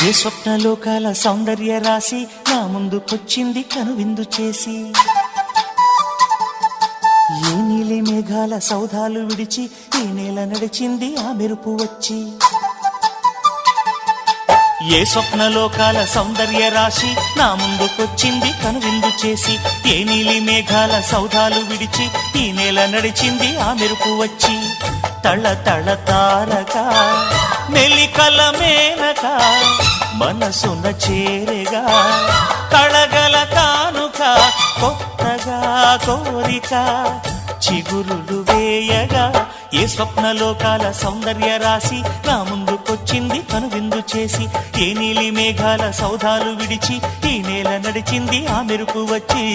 ఏ స్వప్నలోకాల సౌందర్య రాశి నా ముందుకొచ్చింది కనువిందు చేసి, ఏ నీలి మేఘాల సౌధాలు విడిచి ఈ నేల నడిచింది ఆ మెరుపు వచ్చి. ఏ స్వప్నలోకాల సౌందర్య రాశి నా ముందుకొచ్చింది కనువిందు చేసి, ఏ నీలి మేఘాల సౌధాలు విడిచి ఈ నేల నడిచింది ఆ మెరుపు వచ్చి. తళ తళ తారక మెలికల మేనక మనసున చేరగా, కళగల కానుక కొత్తగా కోరిక చిగురులు వేయగా. ఏ స్వప్నలోకాల సౌందర్య రాశి నా ముందుకొచ్చింది కనువిందు చేసి, ఏ నీలి మేఘాల సౌధాలు విడిచి ఈ నేల నడిచింది ఆ మెరుపు వచ్చి.